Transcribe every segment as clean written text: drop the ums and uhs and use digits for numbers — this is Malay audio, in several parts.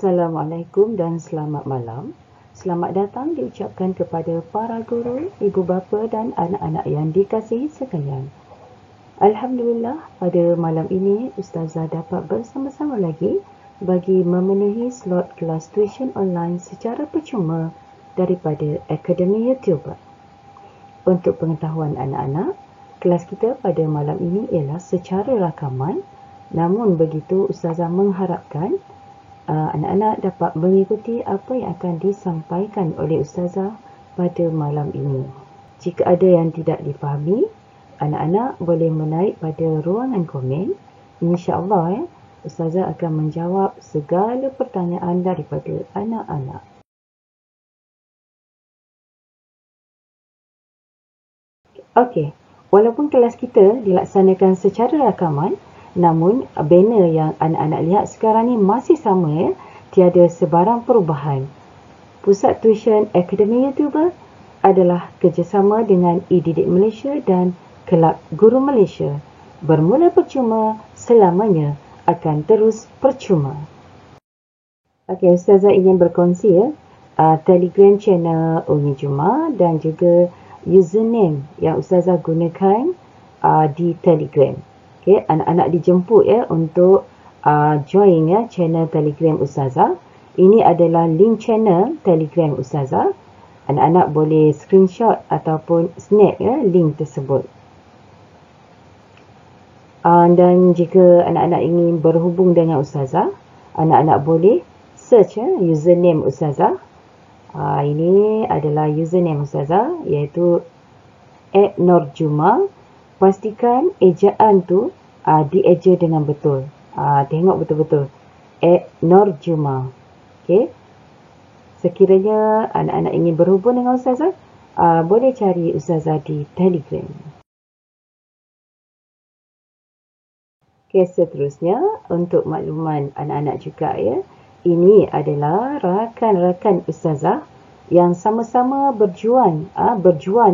Assalamualaikum dan selamat malam. Selamat datang diucapkan kepada para guru, ibu bapa dan anak-anak yang dikasihi sekalian. Alhamdulillah, pada malam ini Ustazah dapat bersama-sama lagi bagi memenuhi slot kelas tuition online secara percuma daripada Akademi YouTuber. Untuk pengetahuan anak-anak, kelas kita pada malam ini ialah secara rakaman. Namun begitu, Ustazah mengharapkan anak-anak dapat mengikuti apa yang akan disampaikan oleh Ustazah pada malam ini. Jika ada yang tidak difahami, anak-anak boleh menaik pada ruangan komen. InsyaAllah Ustazah akan menjawab segala pertanyaan daripada anak-anak. Okey, walaupun kelas kita dilaksanakan secara rakaman, namun banner yang anak-anak lihat sekarang ni masih sama tiada sebarang perubahan. Pusat Tuition Akademi YouTuber adalah kerjasama dengan eDidik Malaysia dan Kelab Guru Malaysia. Bermula percuma, selamanya akan terus percuma. Okey, Ustazah ingin berkongsi Telegram channel Umi Juma dan juga username yang Ustazah gunakan di Telegram. Okay, anak-anak dijemput untuk join channel Telegram Ustazah. Ini adalah link channel Telegram Ustazah. Anak-anak boleh screenshot ataupun snap link tersebut. Dan jika anak-anak ingin berhubung dengan Ustazah, anak-anak boleh search username Ustazah. Ini adalah username Ustazah, iaitu @norjuma. Pastikan ejaan tu dieja dengan betul. Tengok betul-betul. @norjuma. Okey. Sekiranya anak-anak ingin berhubung dengan Ustazah, boleh cari Ustazah di Telegram. Okey, seterusnya untuk makluman anak-anak juga ini adalah rakan-rakan Ustazah yang sama-sama berjuang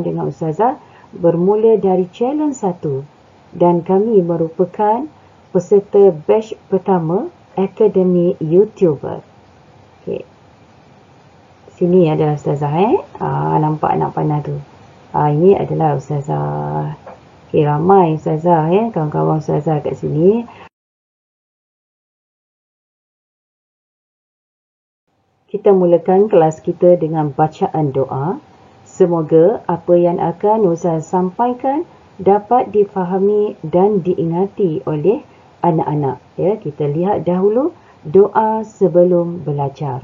dengan Ustazah bermula dari challenge 1 dan kami merupakan peserta batch pertama Akademi YouTuber. Okey. Sini adalah Ustazah nampak anak panah tu. Ini adalah Ustazah. Okey, ramai Ustazah kawan-kawan Ustazah kat sini. Kita mulakan kelas kita dengan bacaan doa. Semoga apa yang akan Ustazah sampaikan dapat difahami dan diingati oleh anak-anak. Kita lihat dahulu doa sebelum belajar.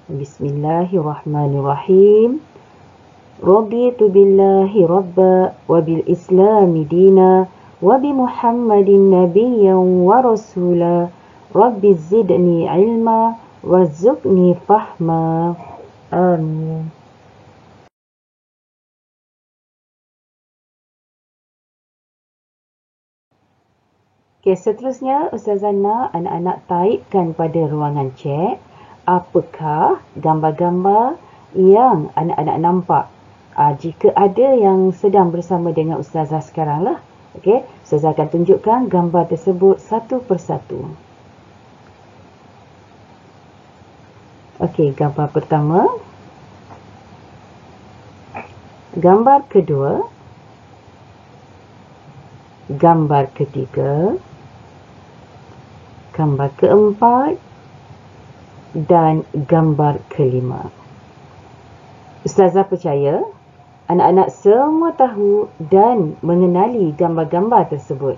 Bismillahirrahmanirrahim. Raditu billahi rabba wa bil islami dina wa bi Muhammadin nabiyyan wa rasula. Rabbi zidni ilma warzuqni fahma. Amin. Okey, seterusnya Ustazah nak anak-anak taipkan pada ruangan chat apakah gambar-gambar yang anak-anak nampak. Jika ada yang sedang bersama dengan Ustazah sekarang lah. Okey, Ustazah akan tunjukkan gambar tersebut satu persatu. Okey, gambar pertama. Gambar kedua. Gambar ketiga. Gambar keempat dan gambar kelima. Ustazah percaya anak-anak semua tahu dan mengenali gambar-gambar tersebut.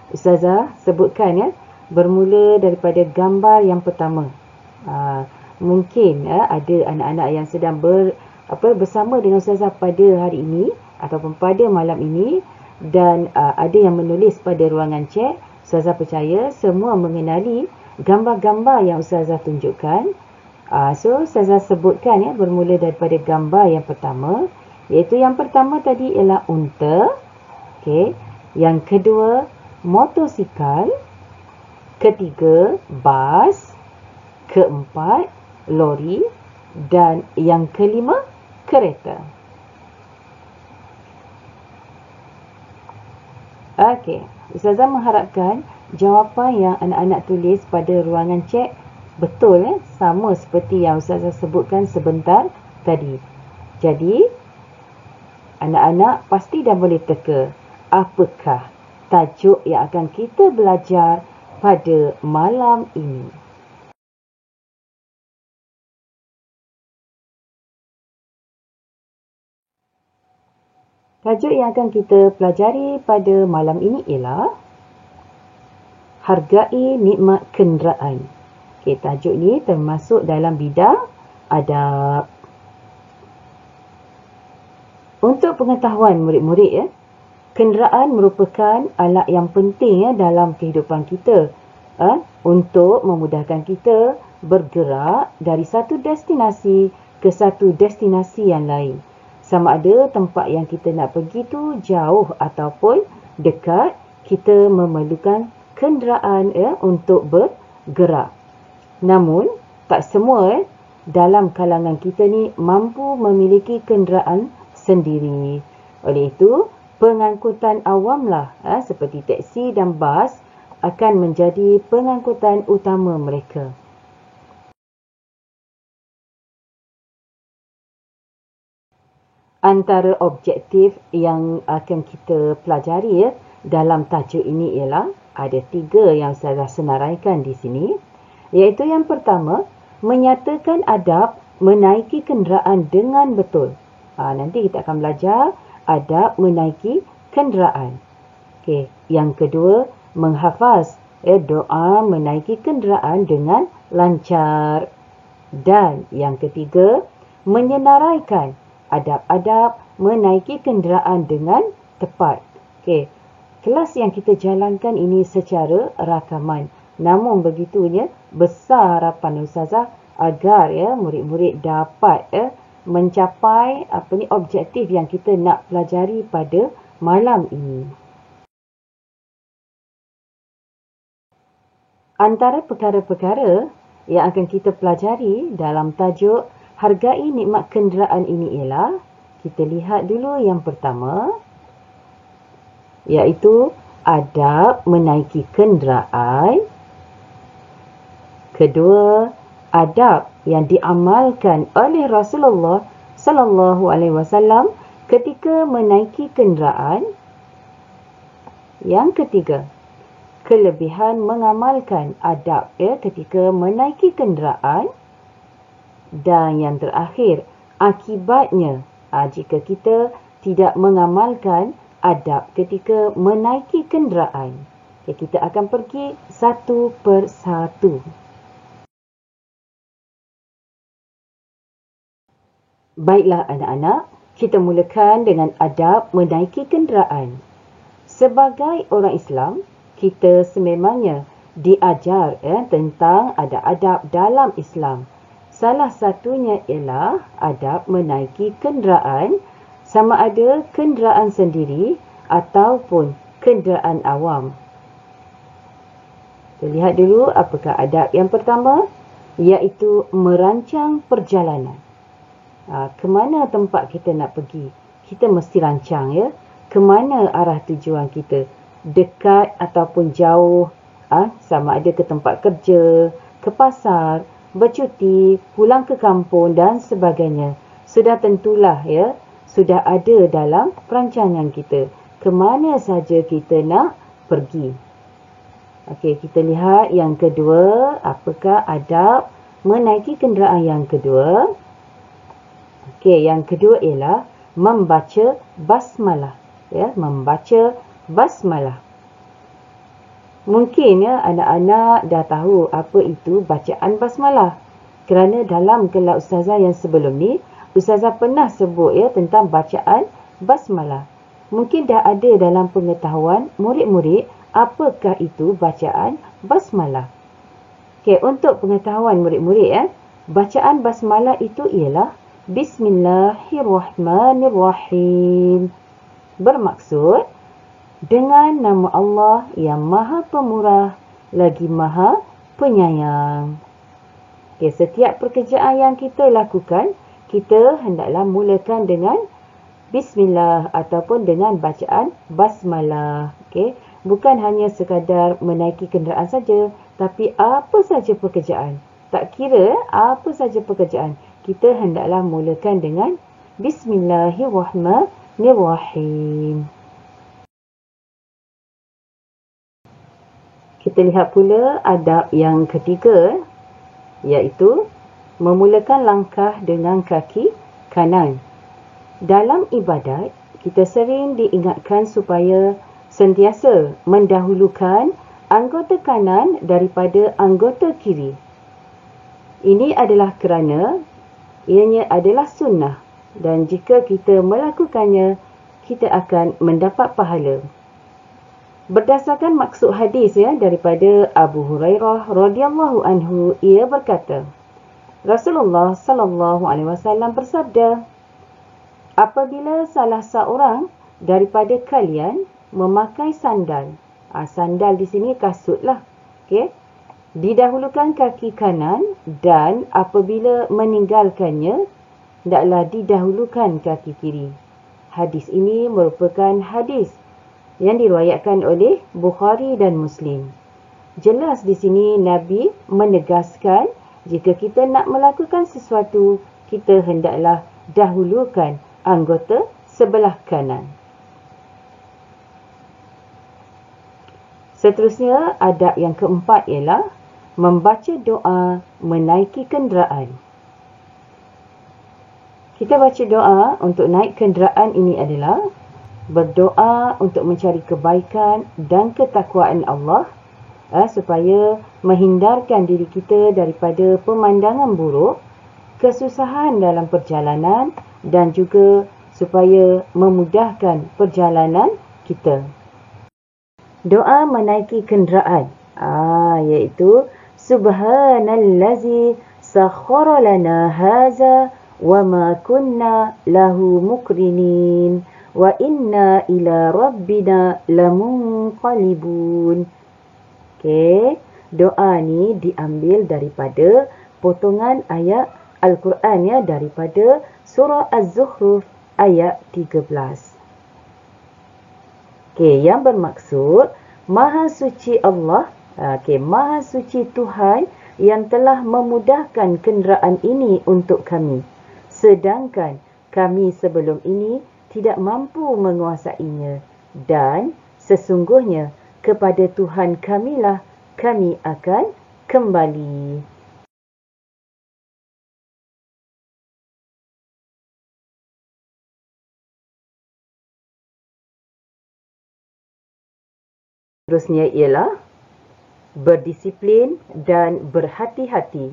Ustazah sebutkan bermula daripada gambar yang pertama. Mungkin ada anak-anak yang sedang bersama dengan Ustazah pada hari ini ataupun pada malam ini dan ada yang menulis pada ruangan chat. Ustazah percaya semua mengenali gambar-gambar yang Ustazah tunjukkan. So Ustazah sebutkan bermula daripada gambar yang pertama, iaitu yang pertama tadi ialah unta. Okey, yang kedua motosikal, ketiga bas, keempat lori dan yang kelima kereta. Okey, Ustazah mengharapkan jawapan yang anak-anak tulis pada ruangan chat Betul, sama seperti yang Ustazah sebutkan sebentar tadi. Jadi, anak-anak pasti dah boleh teka apakah tajuk yang akan kita belajar pada malam ini. Tajuk yang akan kita pelajari pada malam ini ialah hargai nikmat kenderaan. Okey, tajuk ni termasuk dalam bidang adab. Untuk pengetahuan murid-murid, kenderaan merupakan alat yang penting dalam kehidupan kita untuk memudahkan kita bergerak dari satu destinasi ke satu destinasi yang lain. Sama ada tempat yang kita nak pergi tu jauh ataupun dekat, kita memerlukan kenderaan untuk bergerak. Namun, tak semua dalam kalangan kita ni mampu memiliki kenderaan sendiri. Oleh itu, pengangkutan awamlah seperti teksi dan bas akan menjadi pengangkutan utama mereka. Antara objektif yang akan kita pelajari dalam tajuk ini ialah ada 3 yang saya senaraikan di sini, iaitu yang pertama, menyatakan adab menaiki kenderaan dengan betul. Nanti kita akan belajar adab menaiki kenderaan. Okey, yang kedua, menghafaz doa menaiki kenderaan dengan lancar. Dan yang ketiga, menyenaraikan adab-adab menaiki kenderaan dengan tepat. Okey, kelas yang kita jalankan ini secara rakaman. Namun begitunya, besar harapan Ustazah agar murid-murid dapat mencapai objektif yang kita nak pelajari pada malam ini. Antara perkara-perkara yang akan kita pelajari dalam tajuk hargai nikmat kenderaan ini ialah, kita lihat dulu yang pertama, iaitu adab menaiki kenderaan. Kedua, adab yang diamalkan oleh Rasulullah sallallahu alaihi wasallam ketika menaiki kenderaan. Yang ketiga, kelebihan mengamalkan adab ketika menaiki kenderaan. Dan yang terakhir, akibatnya jika kita tidak mengamalkan adab ketika menaiki kenderaan. Kita akan pergi satu persatu. Baiklah anak-anak, kita mulakan dengan adab menaiki kenderaan. Sebagai orang Islam, kita sememangnya diajar tentang adab-adab dalam Islam. Salah satunya ialah adab menaiki kenderaan, sama ada kenderaan sendiri ataupun kenderaan awam. Kita lihat dulu apakah adab yang pertama, iaitu merancang perjalanan. Ke mana tempat kita nak pergi? Kita mesti rancang ke mana arah tujuan kita. Dekat ataupun jauh, sama ada ke tempat kerja, ke pasar, bercuti, pulang ke kampung dan sebagainya. Sudah tentulah sudah ada dalam perancangan kita ke mana saja kita nak pergi. Okey, kita lihat yang kedua, apakah adab menaiki kenderaan yang kedua? Okey, yang kedua ialah membaca basmalah. Membaca basmalah. Mungkin anak-anak dah tahu apa itu bacaan basmalah. Kerana dalam kelas Ustazah yang sebelum ni, Ustazah pernah sebut tentang bacaan basmalah. Mungkin dah ada dalam pengetahuan murid-murid apakah itu bacaan basmalah. Okey, untuk pengetahuan murid-murid, bacaan basmalah itu ialah Bismillahirrahmanirrahim. Bermaksud, dengan nama Allah yang Maha Pemurah lagi Maha Penyayang. Okay, setiap pekerjaan yang kita lakukan, kita hendaklah mulakan dengan Bismillah ataupun dengan bacaan basmalah. Okay, bukan hanya sekadar menaiki kenderaan saja, tapi apa saja pekerjaan. Tak kira apa saja pekerjaan, kita hendaklah mulakan dengan Bismillahirrahmanirrahim. Kita lihat pula adab yang ketiga, iaitu memulakan langkah dengan kaki kanan. Dalam ibadat, kita sering diingatkan supaya sentiasa mendahulukan anggota kanan daripada anggota kiri. Ini adalah kerana ianya adalah sunnah dan jika kita melakukannya, kita akan mendapat pahala. Berdasarkan maksud hadis daripada Abu Hurairah radhiyallahu anhu, ia berkata, Rasulullah sallallahu alaihi wasallam bersabda, apabila salah seorang daripada kalian memakai sandal, sandal di sini kasutlah, okey, didahulukan kaki kanan dan apabila meninggalkannya, hendaklah didahulukan kaki kiri. Hadis ini merupakan hadis yang diriwayatkan oleh Bukhari dan Muslim. Jelas di sini Nabi menegaskan jika kita nak melakukan sesuatu, kita hendaklah dahulukan anggota sebelah kanan. Seterusnya, adab yang keempat ialah membaca doa menaiki kenderaan. Kita baca doa untuk naik kenderaan ini adalah berdoa untuk mencari kebaikan dan ketakwaan Allah supaya menghindarkan diri kita daripada pemandangan buruk, kesusahan dalam perjalanan dan juga supaya memudahkan perjalanan kita. Doa menaiki kenderaan iaitu Subhanallazi sakhkhara lana haza wa ma kunna lahu mukrinin wa inna ila rabbina lamunqalibun. Okey, doa ni diambil daripada potongan ayat Al-Quran daripada surah Az-Zukhruf ayat 13. Okey, yang bermaksud Maha Suci Allah, Maha Suci Tuhan yang telah memudahkan kenderaan ini untuk kami. Sedangkan kami sebelum ini tidak mampu menguasainya dan sesungguhnya kepada Tuhan kamilah kami akan kembali. Terusnya ialah berdisiplin dan berhati-hati.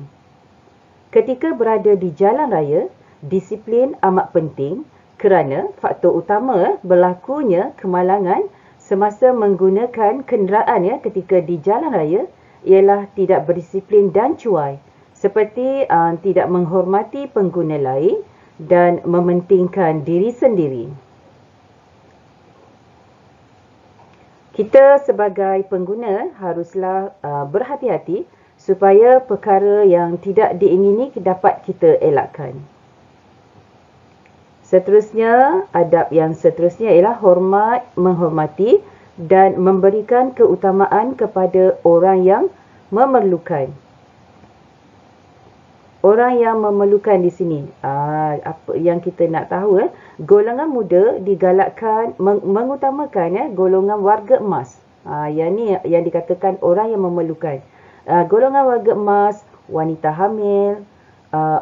Ketika berada di jalan raya, disiplin amat penting kerana faktor utama berlakunya kemalangan semasa menggunakan kenderaan ketika di jalan raya ialah tidak berdisiplin dan cuai, seperti tidak menghormati pengguna lain dan mementingkan diri sendiri. Kita sebagai pengguna haruslah berhati-hati supaya perkara yang tidak diingini dapat kita elakkan. Seterusnya, adab yang seterusnya ialah hormat, menghormati dan memberikan keutamaan kepada orang yang memerlukan. Orang yang memerlukan di sini, apa yang kita nak tahu, golongan muda digalakkan mengutamakan golongan warga emas. Yang ni yang dikatakan orang yang memerlukan. Golongan warga emas, wanita hamil,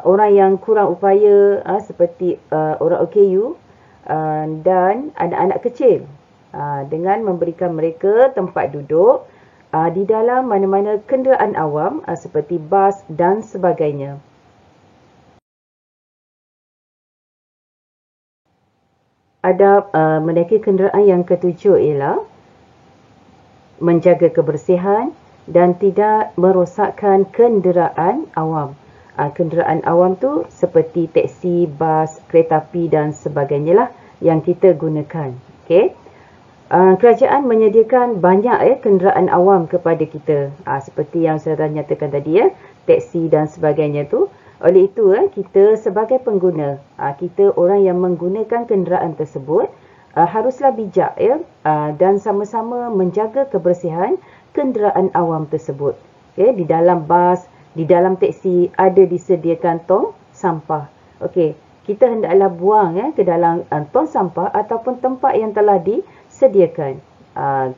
orang yang kurang upaya seperti orang OKU dan anak-anak kecil, dengan memberikan mereka tempat duduk di dalam mana-mana kenderaan awam seperti bas dan sebagainya. Adab menaiki kenderaan yang ketujuh ialah menjaga kebersihan dan tidak merosakkan kenderaan awam. Kenderaan awam tu seperti teksi, bas, kereta api dan sebagainya lah yang kita gunakan. Okay? Kerajaan menyediakan banyak kenderaan awam kepada kita. Seperti yang saya dah nyatakan tadi, teksi dan sebagainya tu. Oleh itu, kita sebagai pengguna, kita orang yang menggunakan kenderaan tersebut, haruslah bijak dan sama-sama menjaga kebersihan kenderaan awam tersebut. Okay? Di dalam bas, Di dalam teksi ada disediakan tong sampah. Okey, kita hendaklah buang ke dalam tong sampah ataupun tempat yang telah disediakan.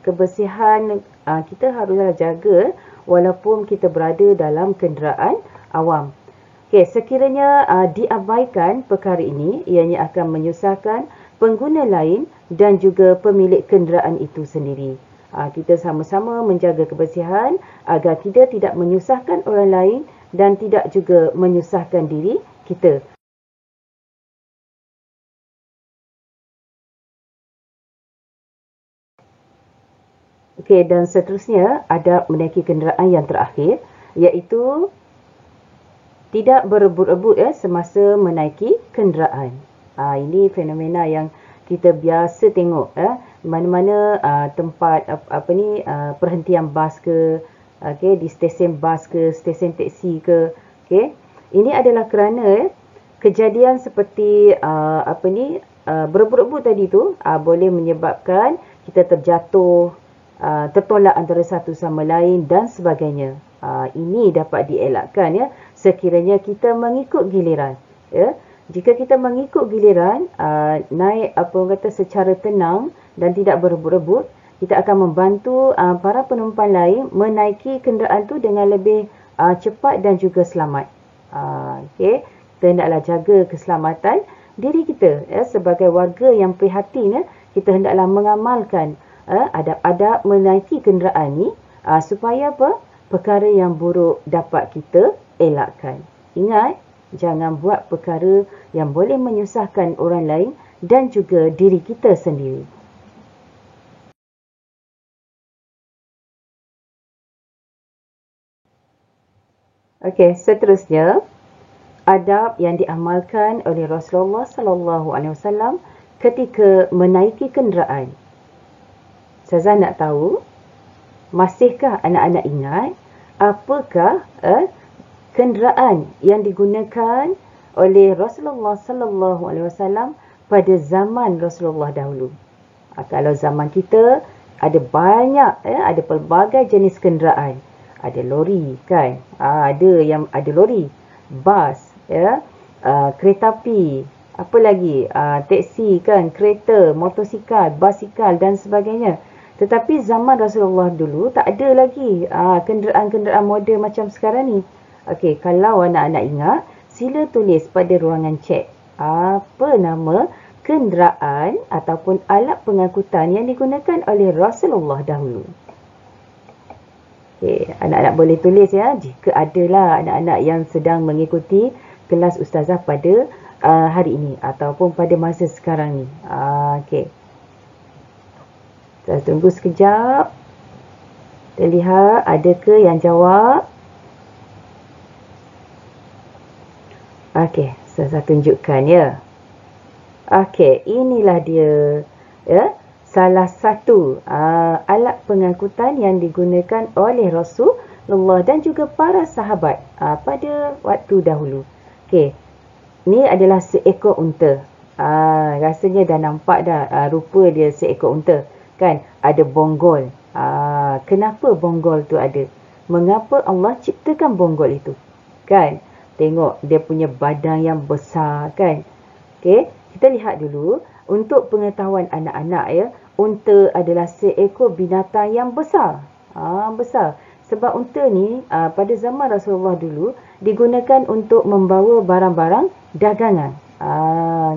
Kebersihan kita haruslah jaga walaupun kita berada dalam kenderaan awam. Okey, sekiranya diabaikan perkara ini, ianya akan menyusahkan pengguna lain dan juga pemilik kenderaan itu sendiri. Kita sama-sama menjaga kebersihan agar kita tidak menyusahkan orang lain dan tidak juga menyusahkan diri kita. Okey, dan seterusnya adab menaiki kenderaan yang terakhir, iaitu tidak berebut-rebut semasa menaiki kenderaan. Ini fenomena yang kita biasa tengok mana-mana tempat perhentian bas ke, di stesen bas ke, stesen teksi ke. Okey, ini adalah kerana kejadian seperti berebut-rebut tadi tu boleh menyebabkan kita terjatuh, tertolak antara satu sama lain dan sebagainya. Ini dapat dielakkan sekiranya kita mengikut giliran. Jika kita mengikut giliran, naik secara tenang dan tidak berebut-rebut, kita akan membantu para penumpang lain menaiki kenderaan tu dengan lebih cepat dan juga selamat. Okey, kita hendaklah jaga keselamatan diri kita sebagai warga yang prihatin. Kita hendaklah mengamalkan adab-adab menaiki kenderaan ni supaya perkara yang buruk dapat kita elakkan. Ingat, jangan buat perkara yang boleh menyusahkan orang lain dan juga diri kita sendiri. Okey, seterusnya adab yang diamalkan oleh Rasulullah sallallahu alaihi wasallam ketika menaiki kenderaan. Saya nak tahu, masihkah anak-anak ingat apakah kenderaan yang digunakan oleh Rasulullah sallallahu alaihi wasallam pada zaman Rasulullah dahulu? Kalau zaman kita ada banyak ada pelbagai jenis kenderaan. Ada lori kan? Ada lori, bas, kereta api, apa lagi? Teksi kan, kereta, motosikal, basikal dan sebagainya. Tetapi zaman Rasulullah dulu tak ada lagi kenderaan-kenderaan moden macam sekarang ni. Okey, kalau anak-anak ingat, sila tulis pada ruangan chat apa nama kenderaan ataupun alat pengangkutan yang digunakan oleh Rasulullah dahulu. Okey, anak-anak boleh tulis jika adalah anak-anak yang sedang mengikuti kelas ustazah pada hari ini ataupun pada masa sekarang ni. Okey. Kita tunggu sekejap. Kita lihat adakah yang jawab. Okey, saya tunjukkan Okey, inilah dia salah satu alat pengangkutan yang digunakan oleh Rasulullah dan juga para sahabat pada waktu dahulu. Okey, ni adalah seekor unta. Rasanya dah nampak dah rupa dia seekor unta. Kan, ada bonggol. Kenapa bonggol tu ada? Mengapa Allah ciptakan bonggol itu? Kan, tengok dia punya badan yang besar kan. Okey, kita lihat dulu untuk pengetahuan anak-anak unta adalah seekor binatang yang besar. Besar. Sebab unta ni pada zaman Rasulullah dulu digunakan untuk membawa barang-barang dagangan.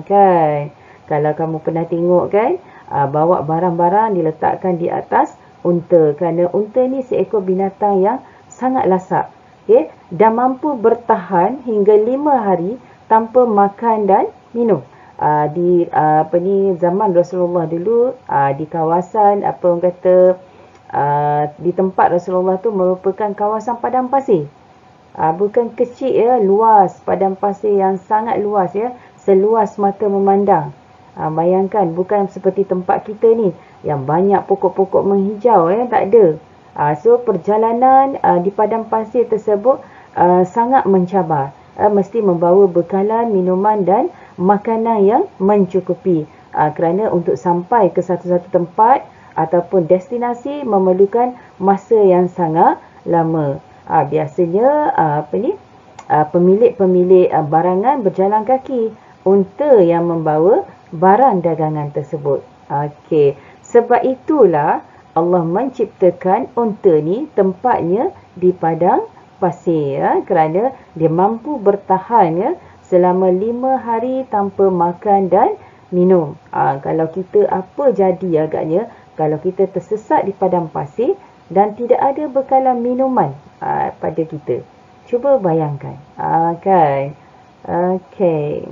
Kan. Kalau kamu pernah tengok kan, bawa barang-barang diletakkan di atas unta kerana unta ni seekor binatang yang sangat lasak. Okey, dan mampu bertahan hingga 5 hari tanpa makan dan minum. Di zaman Rasulullah dulu di kawasan di tempat Rasulullah tu merupakan kawasan padang pasir. Bukan kecil luas, padang pasir yang sangat luas seluas mata memandang. Bayangkan, bukan seperti tempat kita ni yang banyak pokok-pokok menghijau tak ada. So perjalanan di padang pasir tersebut sangat mencabar. Mesti membawa bekalan, minuman dan makanan yang mencukupi. Kerana untuk sampai ke satu-satu tempat ataupun destinasi memerlukan masa yang sangat lama. Biasanya pemilik-pemilik barangan berjalan kaki, unta yang membawa barang dagangan tersebut. Okey, sebab itulah Allah menciptakan unta ni tempatnya di padang pasir, kerana dia mampu bertahan selama 5 hari tanpa makan dan minum. Kalau kita apa jadi agaknya kalau kita tersesat di padang pasir dan tidak ada bekalan minuman pada kita. Cuba bayangkan. Kan? Okey.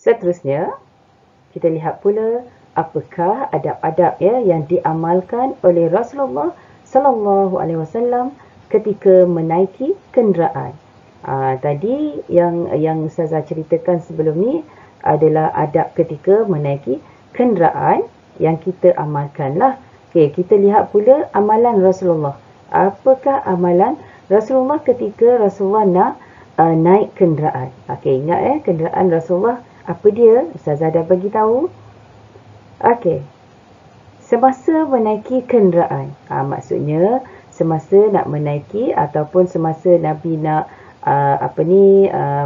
Seterusnya, kita lihat pula apakah adab-adab yang diamalkan oleh Rasulullah sallallahu alaihi wasallam ketika menaiki kenderaan. Tadi yang Ustazah ceritakan sebelum ni adalah adab ketika menaiki kenderaan yang kita amalkanlah. Okey, kita lihat pula amalan Rasulullah. Apakah amalan Rasulullah ketika Rasulullah nak naik kenderaan? Okey, ingat kenderaan Rasulullah apa dia? Ustazah dah bagi tahu. Okey. Semasa menaiki kenderaan. Maksudnya semasa nak menaiki ataupun semasa Nabi nak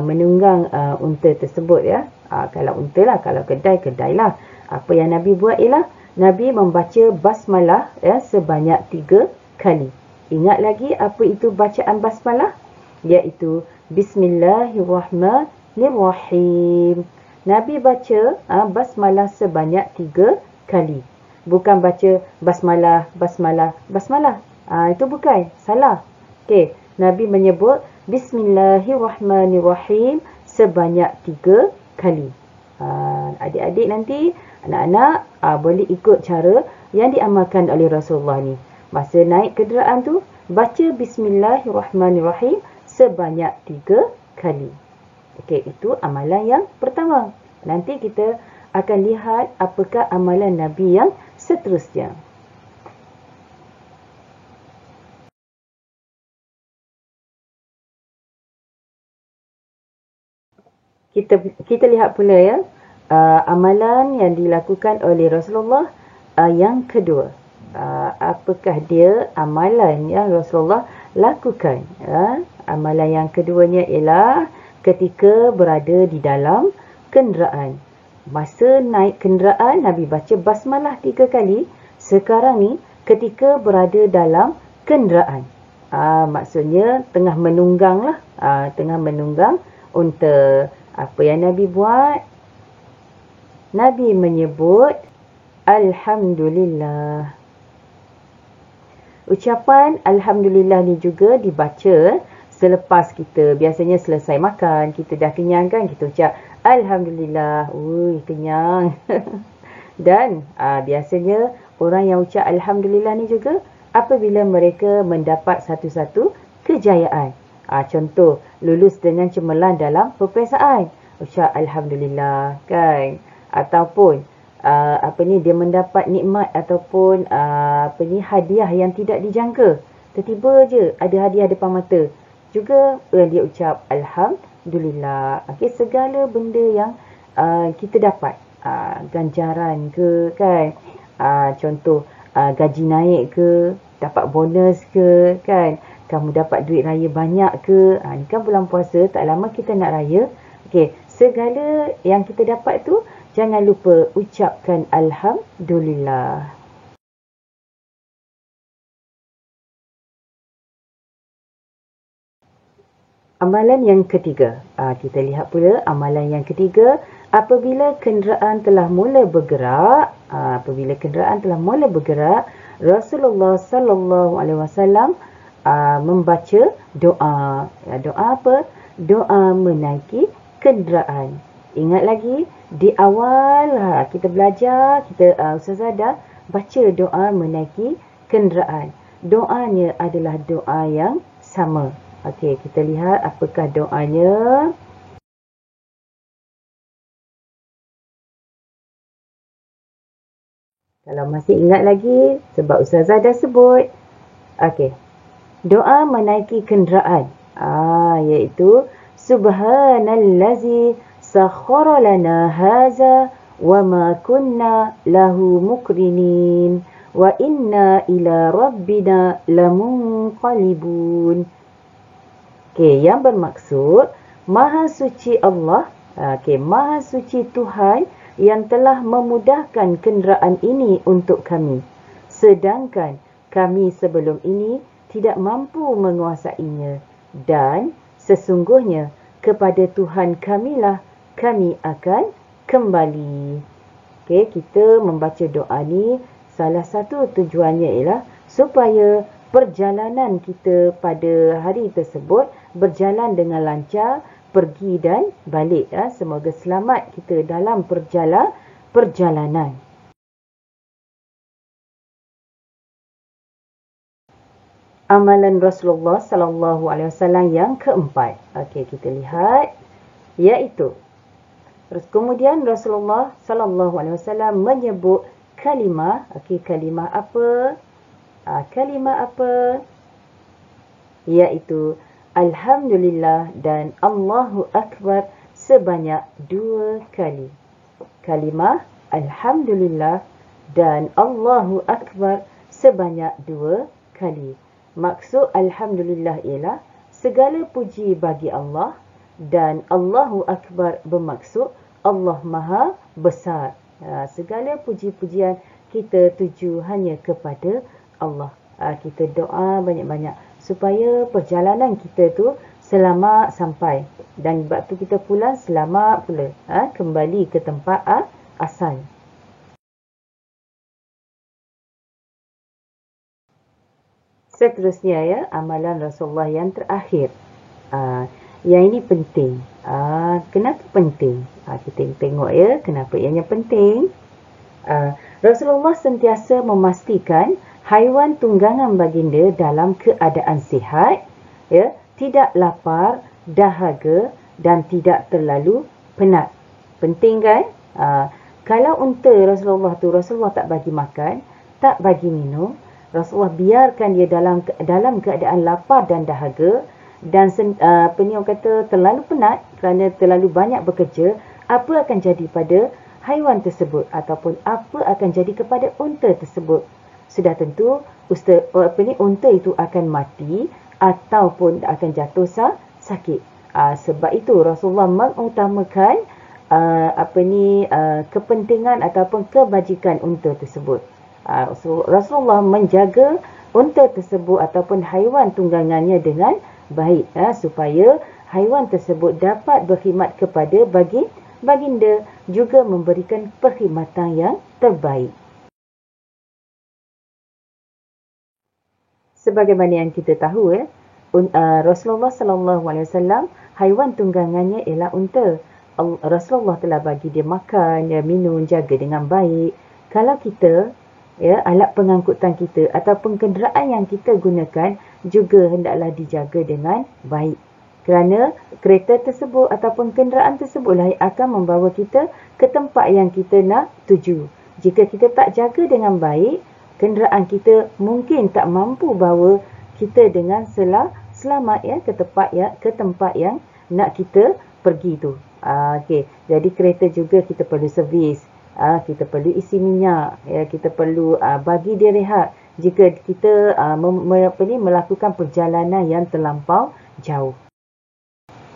menunggang unta tersebut ya. Kalau unta lah, kalau kedai lah. Apa yang Nabi buat ialah Nabi membaca basmalah sebanyak 3 kali. Ingat lagi apa itu bacaan basmalah? Iaitu Bismillahirrahmanirrahim. Nabi baca basmalah sebanyak 3 kali. Bukan baca basmalah. Itu bukan. Salah. Okey. Nabi menyebut Bismillahirrahmanirrahim sebanyak 3 kali. Adik-adik nanti, anak-anak boleh ikut cara yang diamalkan oleh Rasulullah ni. Masa naik kenderaan tu, baca Bismillahirrahmanirrahim sebanyak 3 kali. Okey, itu amalan yang pertama. Nanti kita akan lihat apakah amalan Nabi yang seterusnya. Kita lihat pula amalan yang dilakukan oleh Rasulullah yang kedua. Apakah dia amalan yang Rasulullah lakukan? Amalan yang keduanya ialah ketika berada di dalam kenderaan. Masa naik kenderaan, Nabi baca basmalah 3 kali. Sekarang ni, ketika berada dalam kenderaan. Maksudnya, tengah menunggang lah. Tengah menunggang unta. Apa yang Nabi buat? Nabi menyebut Alhamdulillah. Ucapan Alhamdulillah ni juga dibaca selepas kita biasanya selesai makan, kita dah kenyang kan, kita ucap Alhamdulillah, kenyang. Dan biasanya orang yang ucap Alhamdulillah ni juga apabila mereka mendapat satu-satu kejayaan. Contoh, lulus dengan cemerlang dalam peperiksaan, ucap Alhamdulillah kan. Ataupun dia mendapat nikmat ataupun hadiah yang tidak dijangka. Tiba-tiba je ada hadiah depan mata. Juga dia ucap Alhamdulillah. Okey, segala benda yang kita dapat, ganjaran ke kan, contoh gaji naik ke, dapat bonus ke kan, kamu dapat duit raya banyak ke, ni kan bulan puasa, tak lama kita nak raya. Okey, segala yang kita dapat tu jangan lupa ucapkan Alhamdulillah. Amalan yang ketiga. Kita lihat pula amalan yang ketiga. Apabila kenderaan telah mula bergerak, Rasulullah sallallahu alaihi wasallam membaca doa. Doa apa? Doa menaiki kenderaan. Ingat lagi di awal kita belajar, Ustazah dah baca doa menaiki kenderaan. Doanya adalah doa yang sama. Okey, kita lihat apakah doanya. Kalau masih ingat lagi, sebab Ustazah dah sebut. Okey. Doa menaiki kenderaan. Iaitu Subhanallazi sakhkhara lana hadza wa ma kunna lahu muqrinin wa inna ila rabbina lamunqalibun. Okey, yang bermaksud Maha Suci Allah, Maha Suci Tuhan yang telah memudahkan kenderaan ini untuk kami. Sedangkan kami sebelum ini tidak mampu menguasainya. Dan sesungguhnya kepada Tuhan kamilah kami akan kembali. Okey, kita membaca doa ni, salah satu tujuannya ialah supaya perjalanan kita pada hari tersebut berjalan dengan lancar, pergi dan balik. Semoga selamat kita dalam perjalanan. Amalan Rasulullah sallallahu alaihi wasallam yang keempat. Okey, kita lihat, iaitu kemudian Rasulullah sallallahu alaihi wasallam menyebut kalimah. Okey, kalimah apa? Kalimah apa? Iaitu Alhamdulillah dan Allahu Akbar sebanyak 2 kali. Kalimah Alhamdulillah dan Allahu Akbar sebanyak 2 kali. Maksud Alhamdulillah ialah segala puji bagi Allah, dan Allahu Akbar bermaksud Allah Maha Besar. Segala puji-pujian kita tuju hanya kepada Allah. Kita doa banyak-banyak supaya perjalanan kita tu selamat sampai, dan waktu kita pulang selamat pula, kembali ke tempat asal. Seterusnya ya, amalan Rasulullah yang terakhir. Yang ini penting. Kenapa penting? Kita tengok ya, kenapa ianya penting. Rasulullah sentiasa memastikan haiwan tunggangan baginda dalam keadaan sihat, ya, tidak lapar, dahaga dan tidak terlalu penat. Penting kan? Kalau unta Rasulullah tak bagi makan, tak bagi minum, Rasulullah biarkan dia dalam keadaan lapar dan dahaga, dan orang kata terlalu penat kerana terlalu banyak bekerja, apa akan jadi pada haiwan tersebut ataupun apa akan jadi kepada unta tersebut? Sudah tentu unta itu akan mati ataupun akan jatuh sakit. Sebab itu Rasulullah mengutamakan kepentingan ataupun kebajikan unta tersebut. Rasulullah menjaga unta tersebut ataupun haiwan tunggangannya dengan baik, supaya haiwan tersebut dapat berkhidmat kepada baginda, juga memberikan perkhidmatan yang terbaik. Sebagaimana yang kita tahu, Rasulullah sallallahu alaihi wasallam haiwan tunggangannya ialah unta. Rasulullah telah bagi dia makan, dia minum, jaga dengan baik. Kalau kita, alat pengangkutan kita ataupun kenderaan yang kita gunakan juga hendaklah dijaga dengan baik. Kerana kereta tersebut ataupun kenderaan tersebutlah yang akan membawa kita ke tempat yang kita nak tuju. Jika kita tak jaga dengan baik, kenderaan kita mungkin tak mampu bawa kita dengan selamat ke tempat yang nak kita pergi tu. Okey, jadi kereta juga kita perlu servis, kita perlu isi minyak, kita perlu bagi dia rehat jika kita melakukan perjalanan yang terlampau jauh.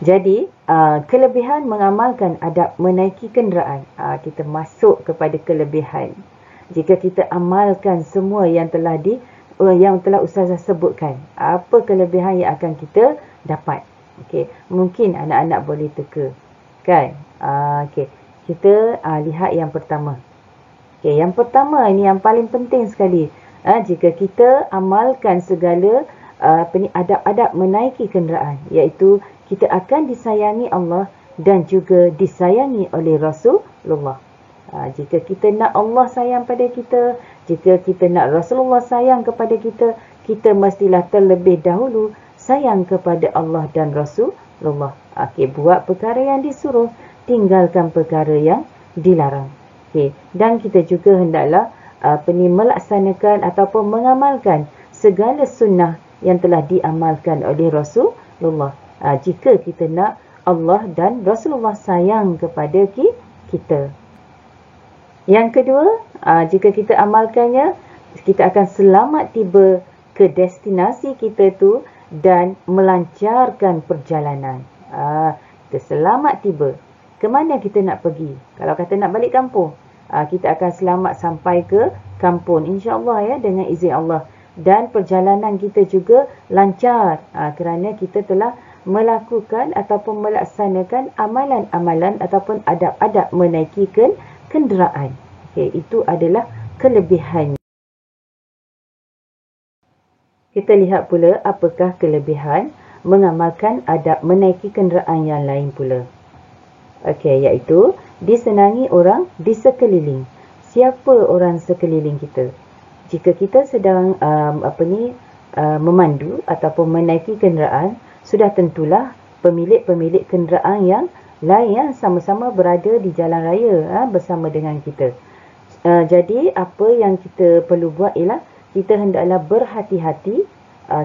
Jadi, kelebihan mengamalkan adab menaiki kenderaan. Kita masuk kepada kelebihan. Jika kita amalkan semua yang telah Ustazah sebutkan, apa kelebihan yang akan kita dapat? Okey, mungkin anak-anak boleh teka, kan? Okey, kita lihat yang pertama. Okey, yang pertama ini yang paling penting sekali. Jika kita amalkan segala adab-adab menaiki kenderaan, iaitu kita akan disayangi Allah dan juga disayangi oleh Rasulullah. Jika kita nak Allah sayang pada kita, jika kita nak Rasulullah sayang kepada kita, kita mestilah terlebih dahulu sayang kepada Allah dan Rasulullah. Okey, buat perkara yang disuruh, tinggalkan perkara yang dilarang. Okey, dan kita juga hendaklah melaksanakan ataupun mengamalkan segala sunnah yang telah diamalkan oleh Rasulullah. Jika kita nak Allah dan Rasulullah sayang kepada kita. Yang kedua, jika kita amalkannya, kita akan selamat tiba ke destinasi kita tu dan melancarkan perjalanan. Kita selamat tiba. Ke mana kita nak pergi? Kalau kata nak balik kampung, kita akan selamat sampai ke kampung, insya-Allah ya, dengan izin Allah. Dan perjalanan kita juga lancar kerana kita telah melakukan ataupun melaksanakan amalan-amalan ataupun adab-adab menaiki kenderaan. Okey, itu adalah kelebihannya. Kita lihat pula apakah kelebihan mengamalkan adab menaiki kenderaan yang lain pula. Okey, iaitu disenangi orang di sekeliling. Siapa orang sekeliling kita? Jika kita sedang memandu ataupun menaiki kenderaan, sudah tentulah pemilik-pemilik kenderaan yang lain yang sama-sama berada di jalan raya bersama dengan kita. Jadi apa yang kita perlu buat ialah kita hendaklah berhati-hati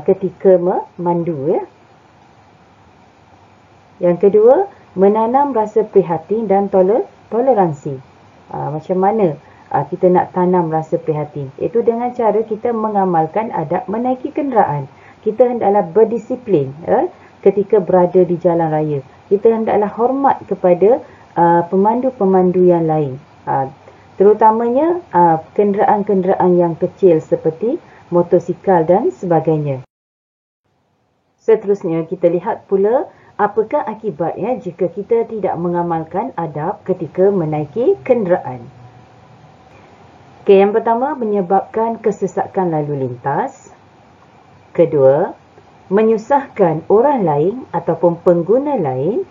ketika memandu ya. Yang kedua, menanam rasa prihatin dan toleransi. Macam mana kita nak tanam rasa prihatin? Itu dengan cara kita mengamalkan adab menaiki kenderaan. Kita hendaklah berdisiplin ketika berada di jalan raya. Kita hendaklah hormat kepada pemandu-pemandu yang lain. Terutamanya kenderaan-kenderaan yang kecil seperti motosikal dan sebagainya. Seterusnya kita lihat pula apakah akibatnya jika kita tidak mengamalkan adab ketika menaiki kenderaan. Okey, yang pertama menyebabkan kesesakan lalu lintas. Kedua, menyusahkan orang lain ataupun pengguna lain.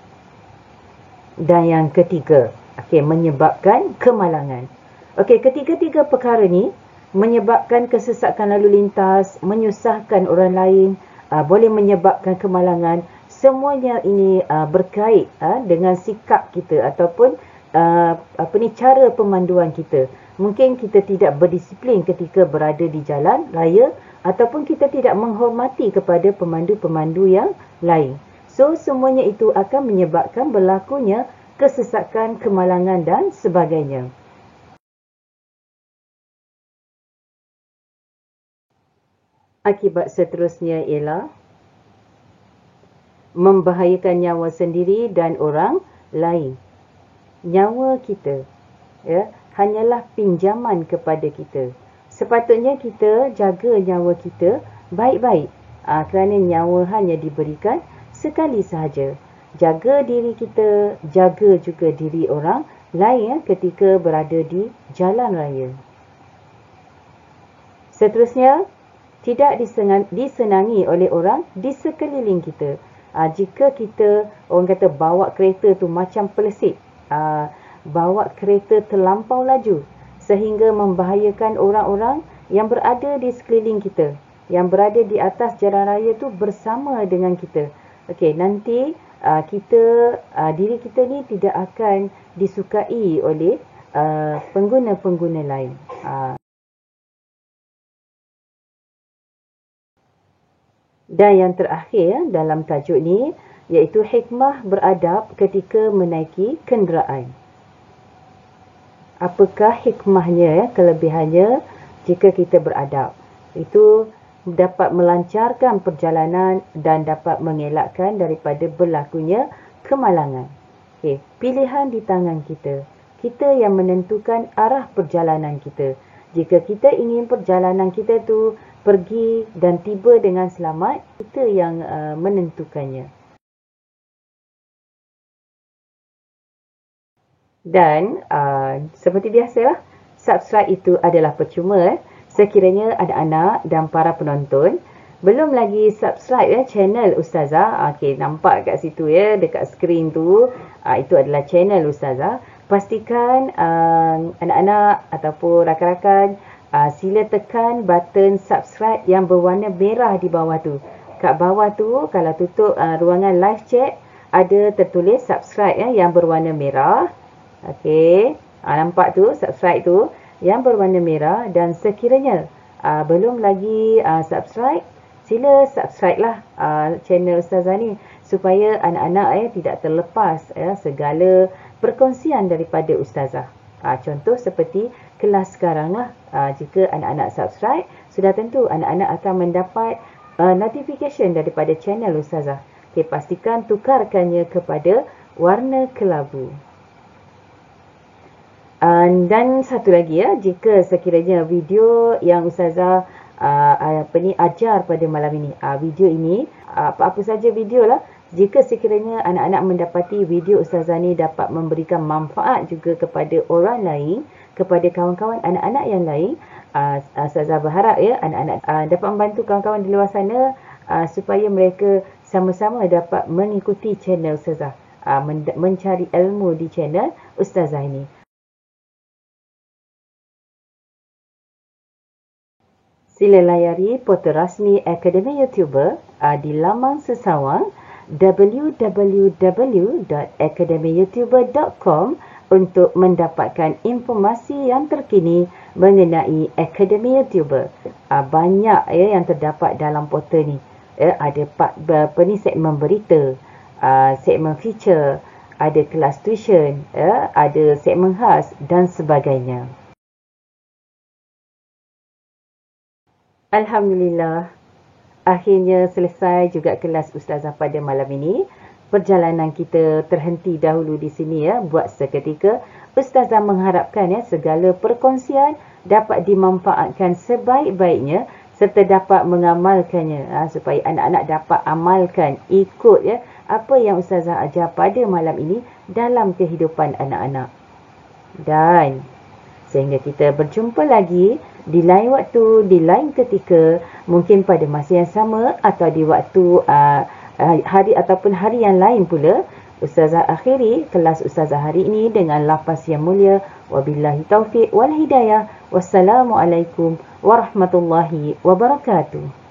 Dan yang ketiga, menyebabkan kemalangan. Ketiga-tiga perkara ni menyebabkan kesesakan lalu lintas, menyusahkan orang lain, boleh menyebabkan kemalangan. Semuanya ini berkait dengan sikap kita ataupun cara pemanduan kita. Mungkin kita tidak berdisiplin ketika berada di jalan raya ataupun kita tidak menghormati kepada pemandu-pemandu yang lain. So, semuanya itu akan menyebabkan berlakunya kesesakan, kemalangan dan sebagainya. Akibat seterusnya ialah membahayakan nyawa sendiri dan orang lain. Nyawa kita hanyalah pinjaman kepada kita. Sepatutnya kita jaga nyawa kita baik-baik. Kerana nyawa hanya diberikan sekali sahaja. Jaga diri kita, jaga juga diri orang lain ketika berada di jalan raya. Seterusnya, tidak disenangi oleh orang di sekeliling kita. Jika kita, orang kata bawa kereta tu macam pelesik, bawa kereta terlampau laju sehingga membahayakan orang-orang yang berada di sekeliling kita, yang berada di atas jalan raya tu bersama dengan kita. Nanti diri kita ni tidak akan disukai oleh pengguna-pengguna lain. Dan yang terakhir dalam tajuk ni iaitu hikmah beradab ketika menaiki kenderaan. Apakah hikmahnya, kelebihannya jika kita beradab? Itu dapat melancarkan perjalanan dan dapat mengelakkan daripada berlakunya kemalangan. Pilihan di tangan kita. Kita yang menentukan arah perjalanan kita. Jika kita ingin perjalanan kita tu pergi dan tiba dengan selamat, kita yang menentukannya. Dan seperti biasalah, subscribe itu adalah percuma. Sekiranya anak-anak dan para penonton belum lagi subscribe channel Ustazah, nampak kat situ dekat skrin tu, itu adalah channel Ustazah. Pastikan anak-anak ataupun rakan-rakan sila tekan button subscribe yang berwarna merah di bawah tu. Kat bawah tu, kalau tutup ruangan live chat, ada tertulis subscribe yang berwarna merah. Nampak tu subscribe tu yang berwarna merah. Dan sekiranya belum lagi subscribe, sila subscribe lah channel Ustazah ni. supaya anak-anak tidak terlepas segala perkongsian daripada ustazah. Contoh seperti kelas sekarang lah. Jika anak-anak subscribe, sudah tentu anak-anak akan mendapat notification daripada channel ustazah. Okay, pastikan tukarkannya kepada warna kelabu. Dan satu lagi jika sekiranya video yang ustazah ajar pada malam ini, video ini apa saja video lah, jika sekiranya anak-anak mendapati video ustazah ni dapat memberikan manfaat juga kepada orang lain, kepada kawan-kawan anak-anak yang lain, ustazah berharap anak-anak dapat membantu kawan-kawan di luar sana supaya mereka sama-sama dapat mengikuti channel ustazah, mencari ilmu di channel ustazah ini. Sila layari portal rasmi Akademi YouTuber di laman sesawang www.akademiyoutuber.com untuk mendapatkan informasi yang terkini mengenai Akademi YouTuber. Banyak yang terdapat dalam portal ni. Ada segmen berita, segmen feature, ada kelas tuition, ada segmen khas dan sebagainya. Alhamdulillah, akhirnya selesai juga kelas ustazah pada malam ini. Perjalanan kita terhenti dahulu di sini buat seketika. Ustazah mengharapkan segala perkongsian dapat dimanfaatkan sebaik-baiknya serta dapat mengamalkannya supaya anak-anak dapat amalkan, ikut apa yang ustazah ajar pada malam ini dalam kehidupan anak-anak. Dan sehingga kita berjumpa lagi di lain waktu, di lain ketika, mungkin pada masa yang sama atau di waktu hari ataupun hari yang lain pula. Ustazah akhiri kelas ustazah hari ini dengan lafaz yang mulia. Wabillahi taufiq wal hidayah. Wassalamualaikum warahmatullahi wabarakatuh.